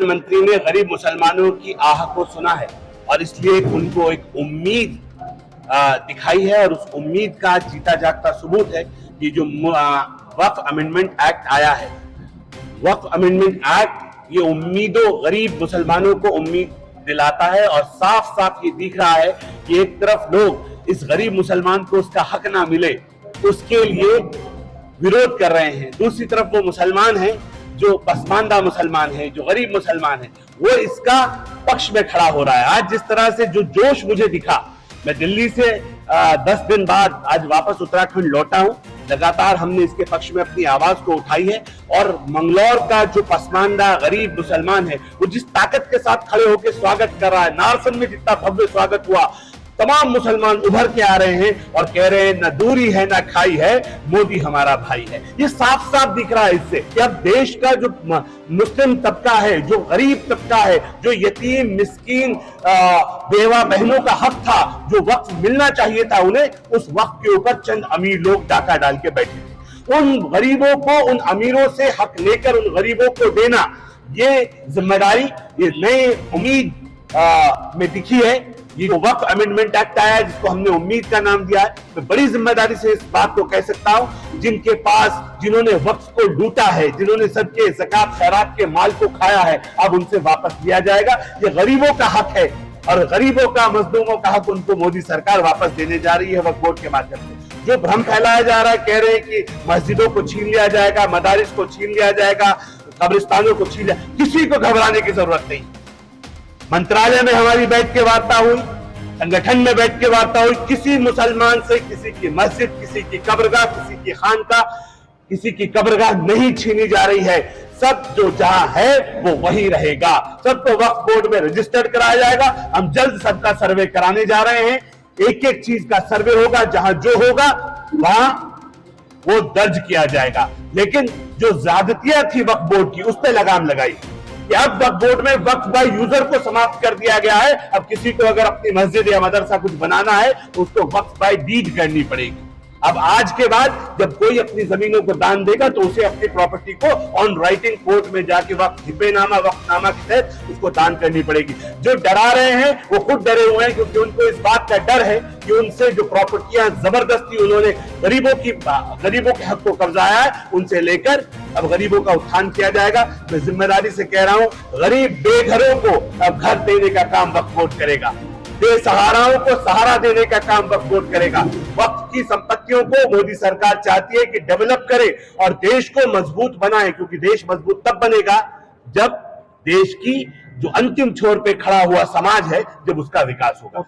प्रधानमंत्री ने गरीब मुसलमानों की आह को सुना है और इसलिए उनको एक उम्मीद दिखाई है, और उस उम्मीद का जीता जागता सबूत है कि जो वक्फ अमेंडमेंट एक्ट आया है। वक्फ अमेंडमेंट एक्ट ये उम्मीदों, गरीब मुसलमानों को उम्मीद दिलाता है, और साफ साफ ये दिख रहा है कि एक तरफ लोग इस गरीब मुसलमान को उसका हक ना मिले उसके लिए विरोध कर रहे हैं, दूसरी तरफ वो मुसलमान हैं जो पसमानदा मुसलमान है, जो गरीब मुसलमान है, वो इसका पक्ष में खड़ा हो रहा है। आज जिस तरह से जो जोश मुझे दिखा, मैं दिल्ली से 10 दिन बाद आज वापस उत्तराखंड लौटा हूं। लगातार हमने इसके पक्ष में अपनी आवाज को उठाई है, और मंगलौर का जो पसमानदा गरीब मुसलमान है वो जिस ताकत के साथ खड़े होकर स्वागत कर रहा है, नारसन में जितना भव्य स्वागत हुआ, तमाम मुसलमान उभर के आ रहे हैं और कह रहे हैं न दूरी है न खाई है, मोदी हमारा भाई है। ये साफ साफ दिख रहा है इससे कि अब देश का जो मुस्लिम तबका है, जो गरीब तबका है, जो यतीम मिस्कीन बेवा बहनों का हक था, जो वक्त मिलना चाहिए था उन्हें, उस वक्त के ऊपर चंद अमीर लोग डाका डाल के बैठे थे। उन गरीबों को, उन अमीरों से हक लेकर उन गरीबों को देना, ये जिम्मेदारी ये नई उम्मीद में दिखी है। ये जो वक्फ अमेंडमेंट एक्ट आया है, जिसको हमने उम्मीद का नाम दिया है, मैं बड़ी जिम्मेदारी से इस बात को कह सकता हूं, जिनके पास, जिन्होंने वक्फ को लूटा है, जिन्होंने सबके ज़कात खैरात के माल को खाया है, अब उनसे वापस लिया जाएगा। ये गरीबों का हक है, और गरीबों का, मजलूमों का हक उनको मोदी सरकार वापस देने जा रही है वक्फ बोर्ड के माध्यम से। जो भ्रम फैलाया जा रहा है, कह रहे हैं कि मस्जिदों को छीन लिया जाएगा, मदारिस को छीन लिया जाएगा, कब्रिस्तानों को छीन लिया, किसी को घबराने की जरूरत नहीं। मंत्रालय में हमारी बैठ के वार्ता हुई, संगठन में बैठ के वार्ता हुई, किसी मुसलमान से किसी की मस्जिद, किसी की कब्रगाह, किसी की खानका, किसी की कब्रगाह नहीं छीनी जा रही है। सब जो जहां है वो वही रहेगा, सबको वक्फ बोर्ड में रजिस्टर्ड कराया जाएगा। हम जल्द सबका सर्वे कराने जा रहे हैं, एक एक चीज का सर्वे होगा, जहां जो होगा वहां वो दर्ज किया जाएगा। लेकिन जो ज्यादतियां थी वक्फ बोर्ड की, उस पर लगाम लगाई कि अब वक्फ बोर्ड में वक्फ बाय यूजर को समाप्त कर दिया गया है। अब किसी को अगर अपनी मस्जिद या मदरसा कुछ बनाना है तो उसको वक्फ बाय डीड करनी पड़ेगी। अब आज के बाद जब कोई अपनी जमीनों को दान देगा तो उसे अपनी प्रॉपर्टी को ऑन राइटिंग कोर्ट में जाके हिब्बेनामा, वक्फनामा के तहत उसको दान करनी पड़ेगी। जो डरा रहे हैं वो खुद डरे हुए हैं, क्योंकि उनको इस बात का डर है कि उनसे जो प्रॉपर्टियां जबरदस्ती उन्होंने गरीबों के हक को कब्जाया है, उनसे लेकर अब गरीबों का उत्थान किया जाएगा। मैं जिम्मेदारी से कह रहा हूं, गरीब बेघरों को अब घर देने का काम वक्फ बोर्ड करेगा, बेसहाराओं को सहारा देने का काम वक्फ बोर्ड करेगा। वक्फ की संपत्तियों को मोदी सरकार चाहती है कि डेवलप करे और देश को मजबूत बनाए, क्योंकि देश मजबूत तब बनेगा जब देश की जो अंतिम छोर पे खड़ा हुआ समाज है, जब उसका विकास होगा।